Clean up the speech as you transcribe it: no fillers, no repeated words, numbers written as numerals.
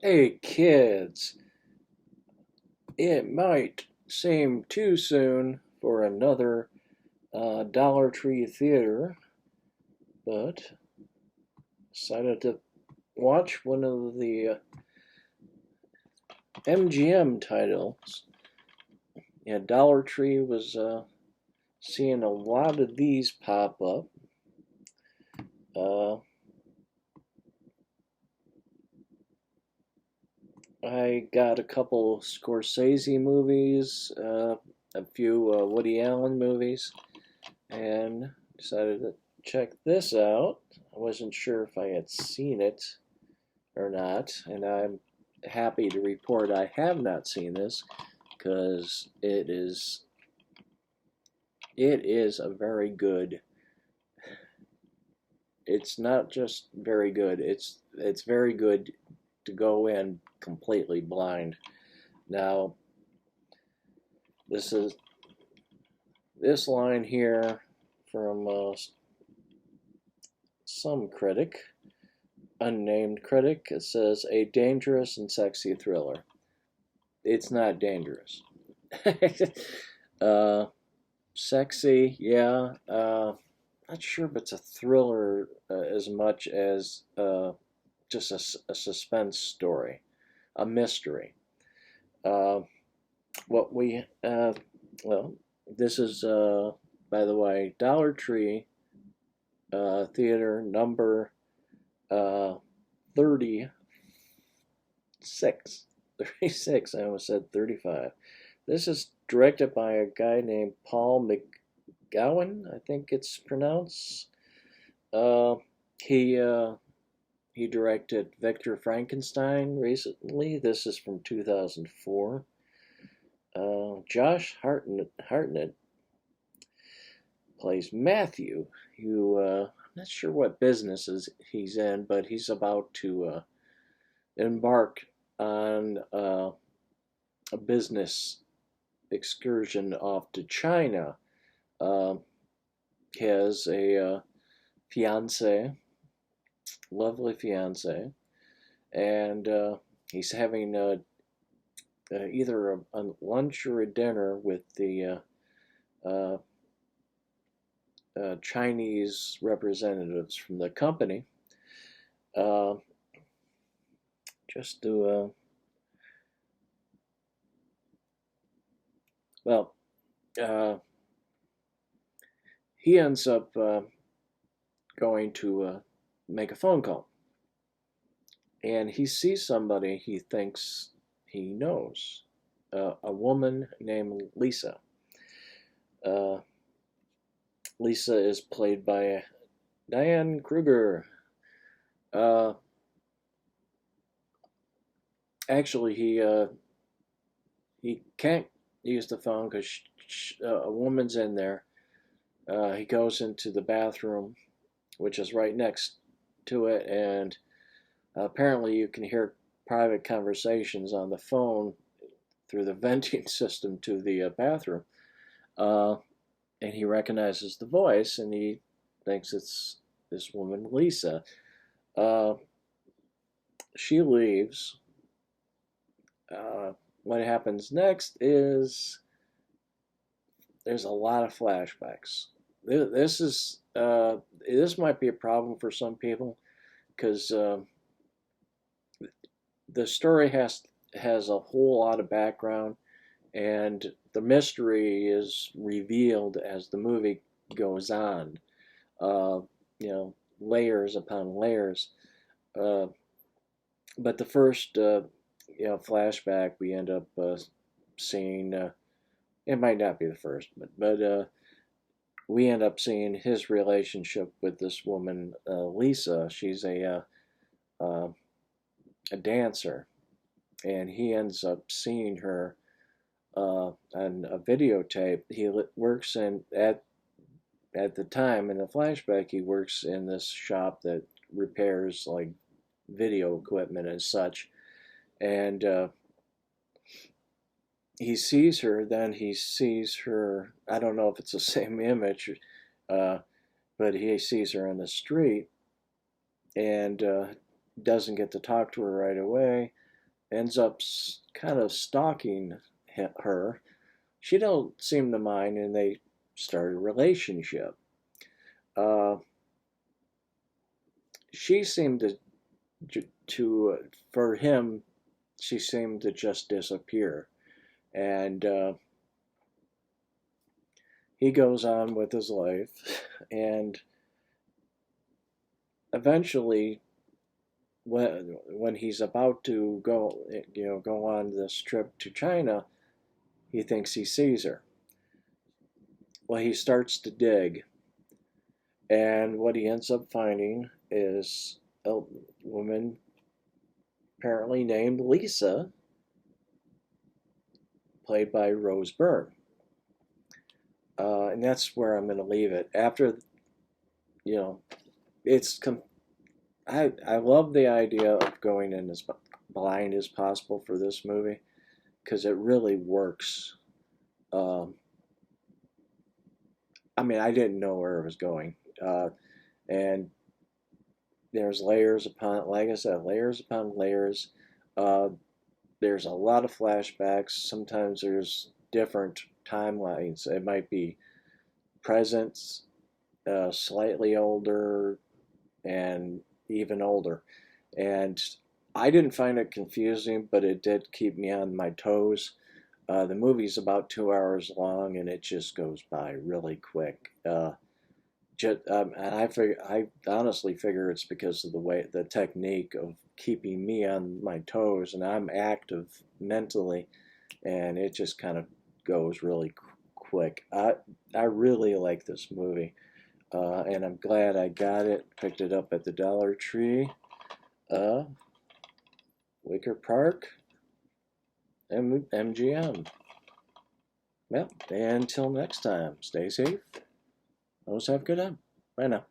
Hey kids, it might seem too soon for another Dollar Tree theater, but decided to watch one of the MGM titles. Yeah, Dollar Tree was seeing a lot of these pop up. Uh, I got a couple Scorsese movies, a few Woody Allen movies, and decided to check this out. I wasn't sure if I had seen it or not, and I'm happy to report I have not seen this because it is a very good. It's not just very good. It's very good to go in completely blind. Now, this is this line here from some critic, unnamed critic. It says a dangerous and sexy thriller. It's not dangerous. uh, Sexy, yeah. Not sure if it's a thriller as much as just a suspense story, a mystery. Uh, what we well, this is by the way, Dollar Tree Theater number uh, 36. 36. I almost said 35. This is directed by a guy named Paul McGowan, I think it's pronounced. Uh, he uh, he directed Victor Frankenstein recently. This is from 2004. Josh Hartnett plays Matthew, who I'm not sure what businesses he's in, but he's about to embark on a business excursion off to China. Uh, he has a fiance, lovely fiance, and he's having either a lunch or a dinner with the uh, Chinese representatives from the company, uh, just to well, uh, he ends up going to make a phone call, and he sees somebody he thinks he knows, a woman named Lisa. Uh, Lisa is played by Diane Kruger. Uh, Actually, he can't use the phone because a woman's in there. He goes into the bathroom, which is right next to it, and apparently you can hear private conversations on the phone through the venting system to the bathroom. Uh, and he recognizes the voice, and he thinks it's this woman, Lisa. Uh, she leaves. What happens next is there's a lot of flashbacks. This might be a problem for some people because the story has a whole lot of background, and the mystery is revealed as the movie goes on. Uh, Layers upon layers. Uh, but the first flashback we end up seeing. It might not be the first, but we end up seeing his relationship with this woman, Lisa. She's a dancer, and he ends up seeing her on a videotape. He works at the time in the flashback. He works in this shop that repairs like video equipment and such, and he sees her. Then he sees her. I don't know if it's the same image, uh, but he sees her on the street and doesn't get to talk to her right away. ends up kind of stalking her. She don't seem to mind, and they start a relationship. Uh, she seemed to for him, she seemed to just disappear, and he goes on with his life, and eventually, when he's about to go, go on this trip to China, he thinks he sees her. Well, he starts to dig, and what he ends up finding is a woman apparently named Lisa, played by Rose Byrne. And that's where I'm going to leave it. After, you know, it's I love the idea of going in as blind as possible for this movie because it really works. Um, I mean, I didn't know where it was going, and there's layers upon, like I said, layers upon layers. Uh, there's a lot of flashbacks. Sometimes there's different timelines. It might be present, slightly older, and even older. And I didn't find it confusing, but it did keep me on my toes. The movie's about 2 hours long, and it just goes by really quick. And I honestly figure it's because of the technique of keeping me on my toes, and I'm active mentally, and it just kind of goes really quick. I really like this movie, and I'm glad I got it. Picked it up at the Dollar Tree, uh, Wicker Park, MGM. Well, and until next time, stay safe. Always have a good time. Bye now.